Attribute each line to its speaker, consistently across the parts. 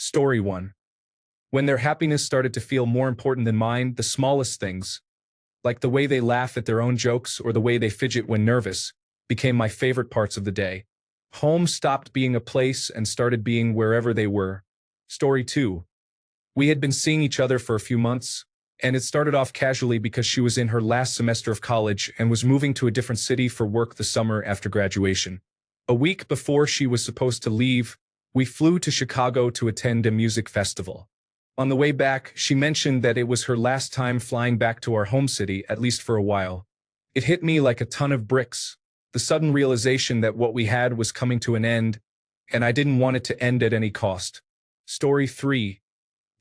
Speaker 1: Story 1. When their happiness started to feel more important than mine, the smallest things, like the way they laugh at their own jokes or the way they fidget when nervous, became my favorite parts of the day. Home stopped being a place and started being wherever they were. Story 2. We had been seeing each other for a few months, and it started off casually because she was in her last semester of college and was moving to a different city for work the summer after graduation. A week before she was supposed to leave, we flew to Chicago to attend a music festival. On the way back, she mentioned that it was her last time flying back to our home city, at least for a while. It hit me like a ton of bricks, the sudden realization that what we had was coming to an end, and I didn't want it to end at any cost. Story 3.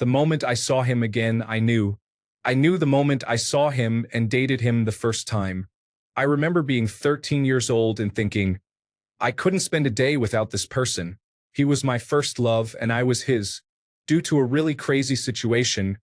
Speaker 1: The moment I saw him again, I knew the moment I saw him and dated him the first time. I remember being 13 years old and thinking, I couldn't spend a day without this person. He was my first love and I was his. Due to a really crazy situation,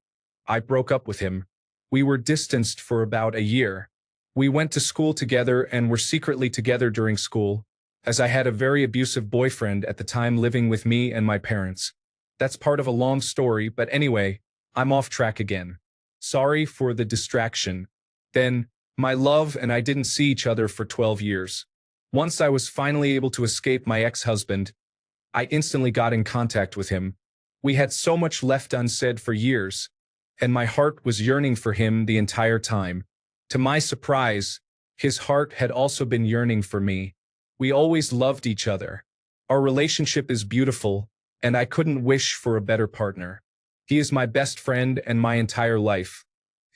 Speaker 1: I broke up with him. We were distanced for about a year. We went to school together and were secretly together during school, as I had a very abusive boyfriend at the time living with me and my parents. That's part of a long story, but anyway, I'm off track again. Sorry for the distraction. Then, my love and I didn't see each other for 12 years. Once I was finally able to escape my ex-husband, I instantly got in contact with him. We had so much left unsaid for years, and my heart was yearning for him the entire time. To my surprise, his heart had also been yearning for me. We always loved each other. Our relationship is beautiful, and I couldn't wish for a better partner. He is my best friend and my entire life.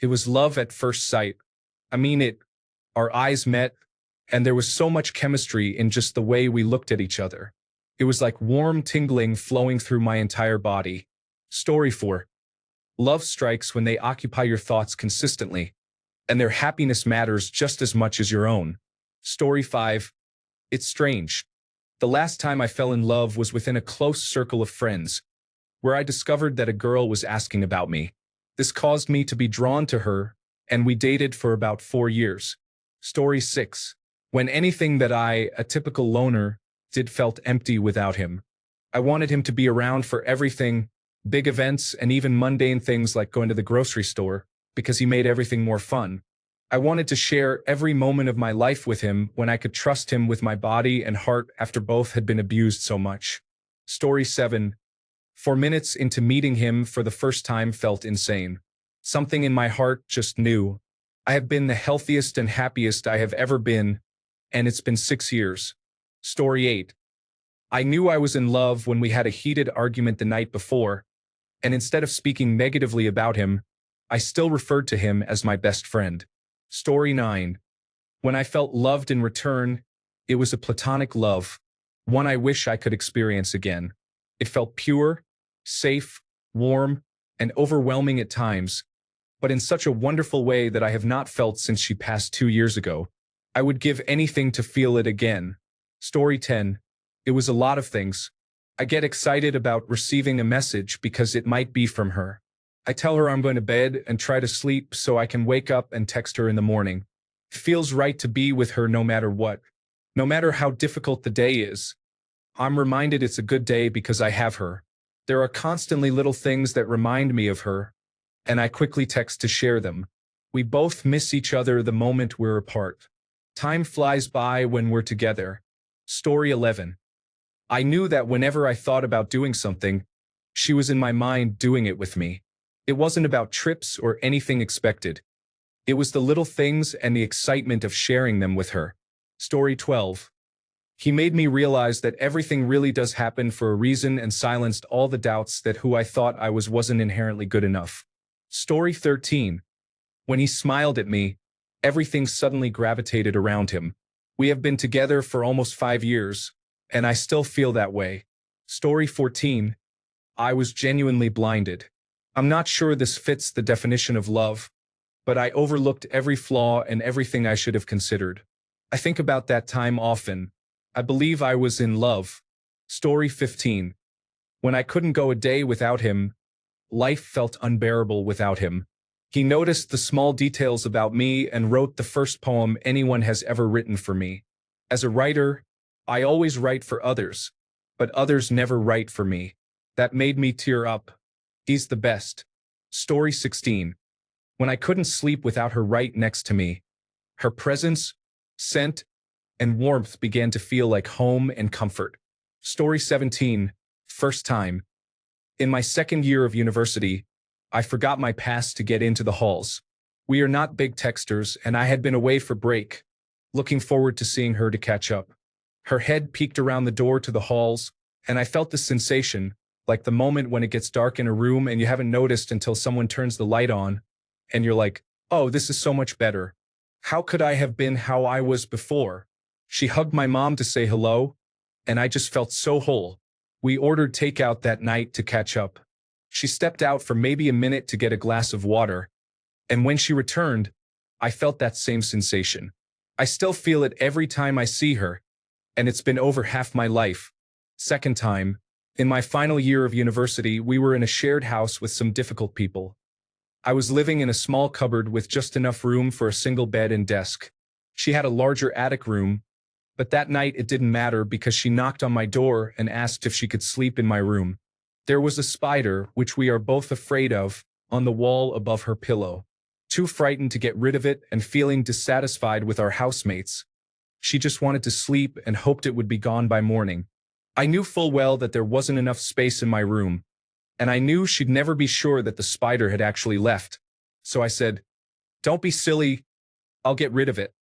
Speaker 1: It was love at first sight. I mean it. Our eyes met, and there was so much chemistry in just the way we looked at each other. It was like warm tingling flowing through my entire body. Story 4. Love strikes when they occupy your thoughts consistently, and their happiness matters just as much as your own. Story 5. It's strange. The last time I fell in love was within a close circle of friends, where I discovered that a girl was asking about me. This caused me to be drawn to her, and we dated for about 4 years. Story 6. When anything that I, a typical loner, did felt empty without him. I wanted him to be around for everything, big events and even mundane things like going to the grocery store, because he made everything more fun. I wanted to share every moment of my life with him when I could trust him with my body and heart after both had been abused so much. Story 7. 4 minutes into meeting him for the first time felt insane. Something in my heart just knew. I have been the healthiest and happiest I have ever been, and it's been 6 years. Story 8. I knew I was in love when we had a heated argument the night before, and instead of speaking negatively about him, I still referred to him as my best friend. Story 9. When I felt loved in return, it was a platonic love, one I wish I could experience again. It felt pure, safe, warm, and overwhelming at times, but in such a wonderful way that I have not felt since she passed 2 years ago. I would give anything to feel it again. Story 10. It was a lot of things. I get excited about receiving a message because it might be from her. I tell her I'm going to bed and try to sleep so I can wake up and text her in the morning. It feels right to be with her no matter what. No matter how difficult the day is, I'm reminded it's a good day because I have her. There are constantly little things that remind me of her, and I quickly text to share them. We both miss each other the moment we're apart. Time flies by when we're together. Story 11. I knew that whenever I thought about doing something, she was in my mind doing it with me. It wasn't about trips or anything expected. It was the little things and the excitement of sharing them with her. Story 12. He made me realize that everything really does happen for a reason and silenced all the doubts that who I thought I was wasn't inherently good enough. Story 13. When he smiled at me, everything suddenly gravitated around him. We have been together for almost 5 years, and I still feel that way. Story 14. I was genuinely blinded. I'm not sure this fits the definition of love, but I overlooked every flaw and everything I should have considered. I think about that time often. I believe I was in love. Story 15. When I couldn't go a day without him, life felt unbearable without him. He noticed the small details about me and wrote the first poem anyone has ever written for me. As a writer, I always write for others, but others never write for me. That made me tear up. He's the best. Story 16. When I couldn't sleep without her right next to me, her presence, scent, and warmth began to feel like home and comfort. Story 17. First time. In my second year of university, I forgot my pass to get into the halls. We are not big texters, and I had been away for break, looking forward to seeing her to catch up. Her head peeked around the door to the halls, and I felt the sensation, like the moment when it gets dark in a room and you haven't noticed until someone turns the light on, and you're like, oh, this is so much better. How could I have been how I was before? She hugged my mom to say hello, and I just felt so whole. We ordered takeout that night to catch up. She stepped out for maybe a minute to get a glass of water, and when she returned, I felt that same sensation. I still feel it every time I see her, and it's been over half my life. Second time, in my final year of university, we were in a shared house with some difficult people. I was living in a small cupboard with just enough room for a single bed and desk. She had a larger attic room, but that night it didn't matter because she knocked on my door and asked if she could sleep in my room. There was a spider, which we are both afraid of, on the wall above her pillow. Too frightened to get rid of it and feeling dissatisfied with our housemates, she just wanted to sleep and hoped it would be gone by morning. I knew full well that there wasn't enough space in my room, and I knew she'd never be sure that the spider had actually left. So I said, "Don't be silly, I'll get rid of it."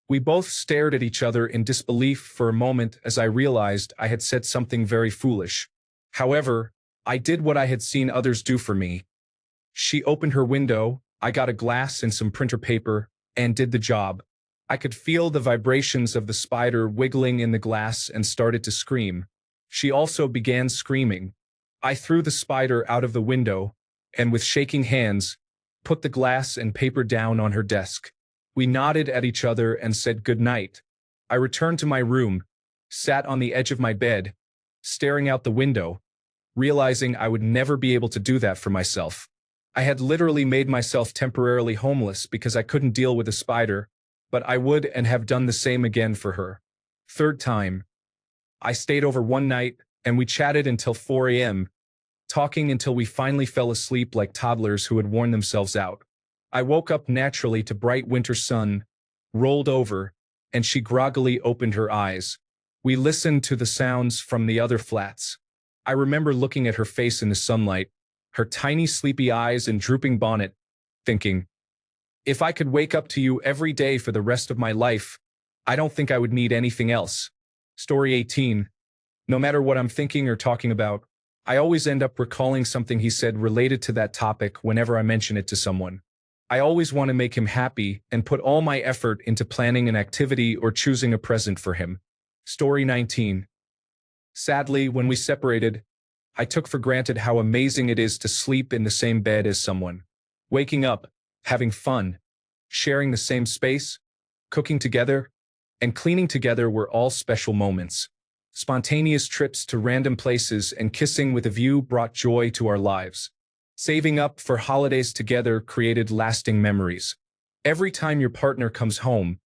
Speaker 1: We both stared at each other in disbelief for a moment as I realized I had said something very foolish. However, I did what I had seen others do for me. She opened her window, I got a glass and some printer paper, and did the job. I could feel the vibrations of the spider wiggling in the glass and started to scream. She also began screaming. I threw the spider out of the window, and with shaking hands, put the glass and paper down on her desk. We nodded at each other and said good night. I returned to my room, sat on the edge of my bed, staring out the window, realizing I would never be able to do that for myself. I had literally made myself temporarily homeless because I couldn't deal with a spider, but I would and have done the same again for her. Third time. I stayed over one night, and we chatted until 4 a.m., talking until we finally fell asleep like toddlers who had worn themselves out. I woke up naturally to bright winter sun, rolled over, and she groggily opened her eyes. We listened to the sounds from the other flats. I remember looking at her face in the sunlight, her tiny sleepy eyes and drooping bonnet, thinking, if I could wake up to you every day for the rest of my life, I don't think I would need anything else. Story 18. No matter what I'm thinking or talking about, I always end up recalling something he said related to that topic whenever I mention it to someone. I always want to make him happy and put all my effort into planning an activity or choosing a present for him. Story 19. Sadly, when we separated, I took for granted how amazing it is to sleep in the same bed as someone. Waking up, having fun, sharing the same space, cooking together, and cleaning together were all special moments. Spontaneous trips to random places and kissing with a view brought joy to our lives. Saving up for holidays together created lasting memories. Every time your partner comes home,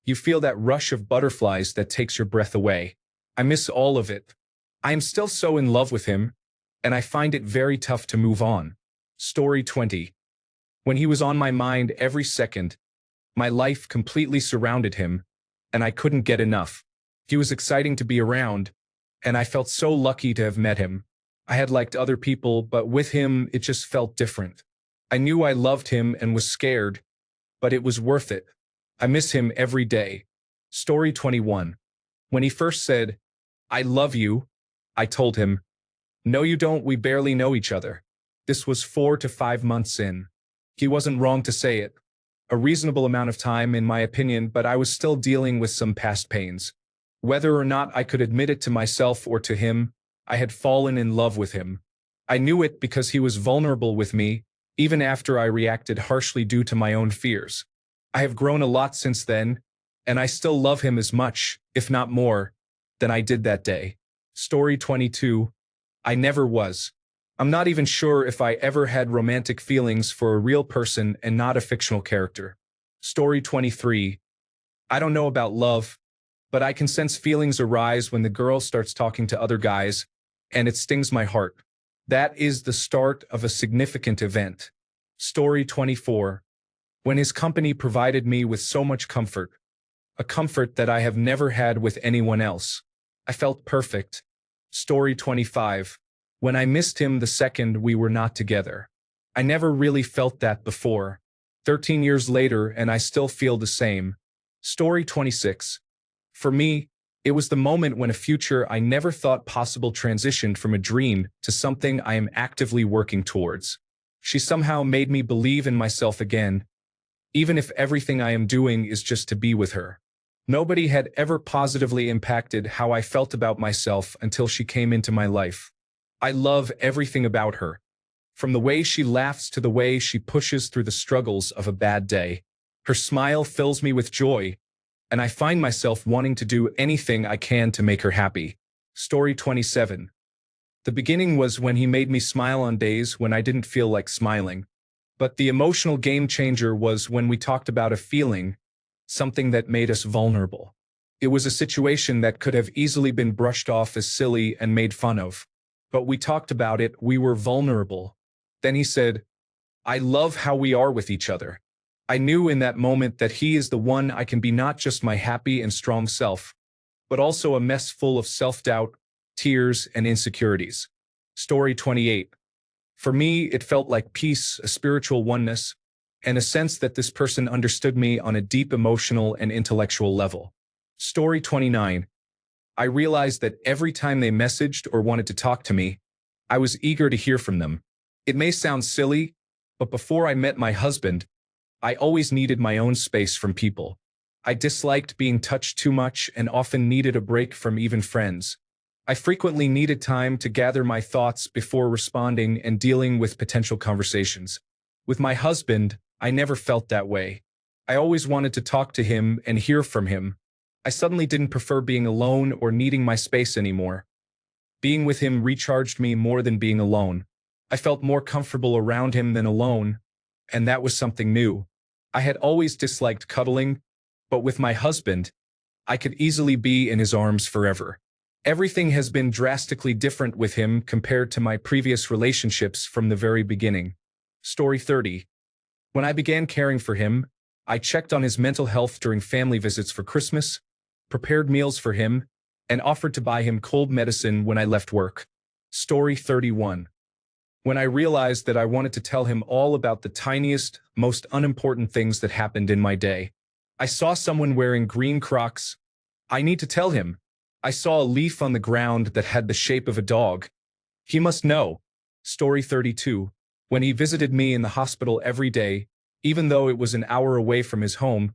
Speaker 1: you feel that rush of butterflies that takes your breath away. I miss all of it. I am still so in love with him, and I find it very tough to move on. Story 20. When he was on my mind every second, my life completely surrounded him, and I couldn't get enough. He was exciting to be around, and I felt so lucky to have met him. I had liked other people, but with him, it just felt different. I knew I loved him and was scared, but it was worth it. I miss him every day. Story 21. When he first said, "I love you," I told him, "No, you don't, we barely know each other." This was 4 to 5 months in. He wasn't wrong to say it. A reasonable amount of time, in my opinion, but I was still dealing with some past pains. Whether or not I could admit it to myself or to him, I had fallen in love with him. I knew it because he was vulnerable with me, even after I reacted harshly due to my own fears. I have grown a lot since then, and I still love him as much, if not more, than I did that day. Story 22. I never was. I'm not even sure if I ever had romantic feelings for a real person and not a fictional character. Story 23. I don't know about love, but I can sense feelings arise when the girl starts talking to other guys, and it stings my heart. That is the start of a significant event. Story 24. When his company provided me with so much comfort, a comfort that I have never had with anyone else. I felt perfect. Story 25. When I missed him the second we were not together. I never really felt that before. 13 years later, and I still feel the same. Story 26. For me, it was the moment when a future I never thought possible transitioned from a dream to something I am actively working towards. She somehow made me believe in myself again, even if everything I am doing is just to be with her. Nobody had ever positively impacted how I felt about myself until she came into my life. I love everything about her, from the way she laughs to the way she pushes through the struggles of a bad day. Her smile fills me with joy, and I find myself wanting to do anything I can to make her happy. Story 27. The beginning was when he made me smile on days when I didn't feel like smiling. But the emotional game changer was when we talked about a feeling, something that made us vulnerable. It was a situation that could have easily been brushed off as silly and made fun of. But we talked about it, we were vulnerable. Then he said, I love how we are with each other. I knew in that moment that he is the one I can be, not just my happy and strong self, but also a mess full of self-doubt, tears, and insecurities. Story 28. For me, it felt like peace, a spiritual oneness, and a sense that this person understood me on a deep emotional and intellectual level. Story 29. I realized that every time they messaged or wanted to talk to me, I was eager to hear from them. It may sound silly, but before I met my husband, I always needed my own space from people. I disliked being touched too much and often needed a break from even friends. I frequently needed time to gather my thoughts before responding and dealing with potential conversations. With my husband, I never felt that way. I always wanted to talk to him and hear from him. I suddenly didn't prefer being alone or needing my space anymore. Being with him recharged me more than being alone. I felt more comfortable around him than alone, and that was something new. I had always disliked cuddling, but with my husband, I could easily be in his arms forever. Everything has been drastically different with him compared to my previous relationships from the very beginning. Story 30. When I began caring for him, I checked on his mental health during family visits for Christmas, prepared meals for him, and offered to buy him cold medicine when I left work. Story 31. When I realized that I wanted to tell him all about the tiniest, most unimportant things that happened in my day. I saw someone wearing green Crocs. I need to tell him. I saw a leaf on the ground that had the shape of a dog. He must know. Story 32. When he visited me in the hospital every day, even though it was an hour away from his home,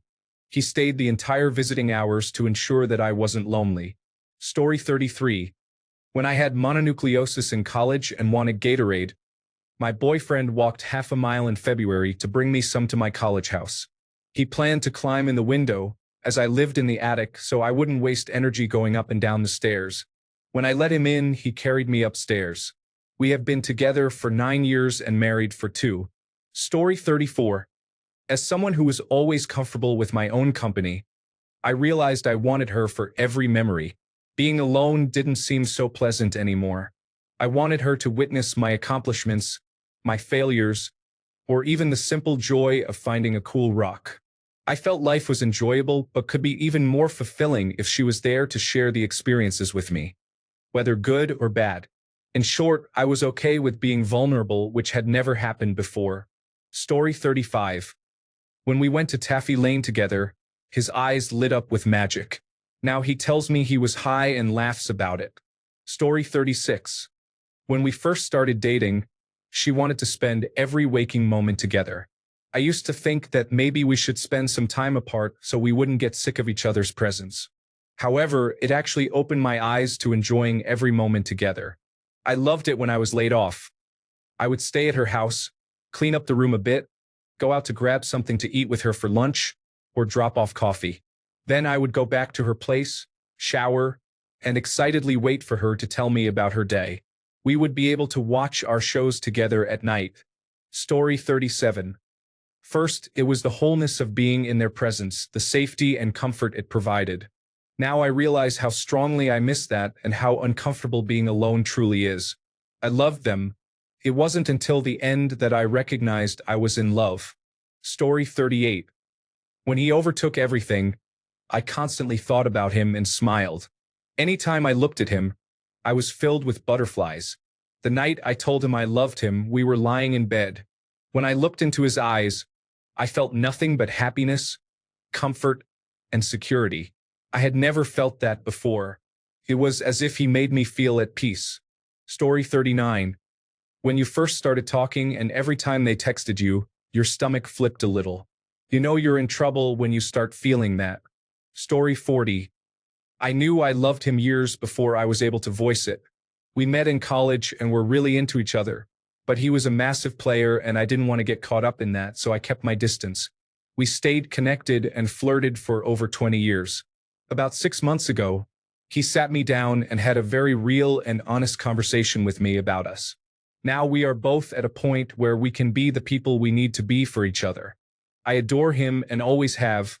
Speaker 1: he stayed the entire visiting hours to ensure that I wasn't lonely. Story 33. When I had mononucleosis in college and wanted Gatorade, my boyfriend walked half a mile in February to bring me some to my college house. He planned to climb in the window, as I lived in the attic, so I wouldn't waste energy going up and down the stairs. When I let him in, he carried me upstairs. We have been together for 9 years and married for 2. Story 34. As someone who was always comfortable with my own company, I realized I wanted her for every memory. Being alone didn't seem so pleasant anymore. I wanted her to witness my accomplishments, my failures, or even the simple joy of finding a cool rock. I felt life was enjoyable but could be even more fulfilling if she was there to share the experiences with me, whether good or bad. In short, I was okay with being vulnerable, which had never happened before. Story 35. When we went to Taffy Lane together, his eyes lit up with magic. Now he tells me he was high and laughs about it. Story 36. When we first started dating, she wanted to spend every waking moment together. I used to think that maybe we should spend some time apart so we wouldn't get sick of each other's presence. However, it actually opened my eyes to enjoying every moment together. I loved it when I was laid off. I would stay at her house, clean up the room a bit, go out to grab something to eat with her for lunch, or drop off coffee. Then I would go back to her place, shower, and excitedly wait for her to tell me about her day. We would be able to watch our shows together at night. Story 37. First, it was the wholeness of being in their presence, the safety and comfort it provided. Now I realize how strongly I miss that and how uncomfortable being alone truly is. I loved them, It wasn't until the end that I recognized I was in love. Story 38. When he overtook everything, I constantly thought about him and smiled. Anytime I looked at him, I was filled with butterflies. The night I told him I loved him, we were lying in bed. When I looked into his eyes, I felt nothing but happiness, comfort, and security. I had never felt that before. It was as if he made me feel at peace. Story 39. When you first started talking and every time they texted you, your stomach flipped a little. You know you're in trouble when you start feeling that. Story 40. I knew I loved him years before I was able to voice it. We met in college and were really into each other, but he was a massive player and I didn't want to get caught up in that, so I kept my distance. We stayed connected and flirted for over 20 years. About 6 months ago, he sat me down and had a very real and honest conversation with me about us. Now we are both at a point where we can be the people we need to be for each other. I adore him and always have,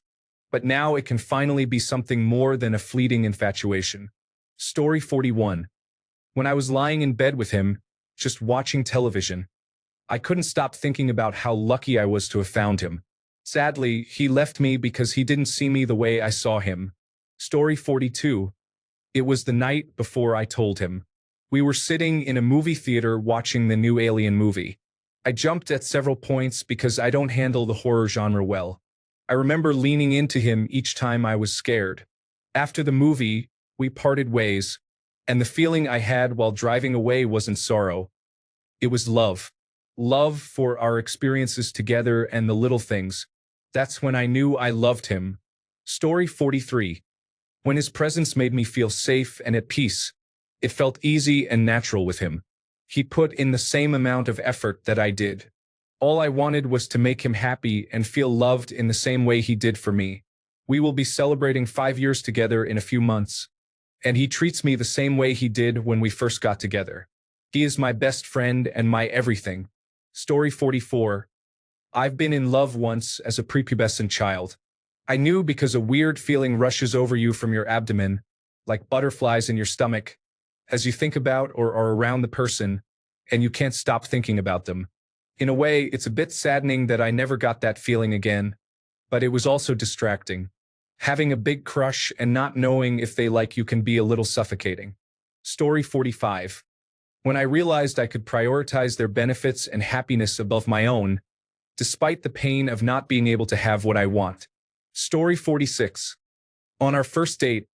Speaker 1: but now it can finally be something more than a fleeting infatuation. Story 41. When I was lying in bed with him, just watching television, I couldn't stop thinking about how lucky I was to have found him. Sadly, he left me because he didn't see me the way I saw him. Story 42. It was the night before I told him. We were sitting in a movie theater watching the new Alien movie. I jumped at several points because I don't handle the horror genre well. I remember leaning into him each time I was scared. After the movie, we parted ways, and the feeling I had while driving away wasn't sorrow. It was love. Love for our experiences together and the little things. That's when I knew I loved him. Story 43. When his presence made me feel safe and at peace, it felt easy and natural with him. He put in the same amount of effort that I did. All I wanted was to make him happy and feel loved in the same way he did for me. We will be celebrating 5 years together in a few months, and he treats me the same way he did when we first got together. He is my best friend and my everything. Story 44. I've been in love once as a prepubescent child. I knew because a weird feeling rushes over you from your abdomen, like butterflies in your stomach, as you think about or are around the person, and you can't stop thinking about them. In a way, it's a bit saddening that I never got that feeling again, but it was also distracting. Having a big crush and not knowing if they like you can be a little suffocating. Story 45. When I realized I could prioritize their benefits and happiness above my own, despite the pain of not being able to have what I want. Story 46. On our first date,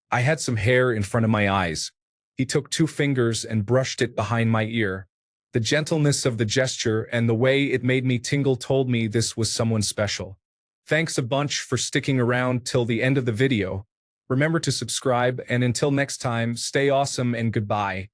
Speaker 1: I had some hair in front of my eyes. He took 2 fingers and brushed it behind my ear. The gentleness of the gesture and the way it made me tingle told me this was someone special. Thanks a bunch for sticking around till the end of the video. Remember to subscribe, and until next time, stay awesome and goodbye.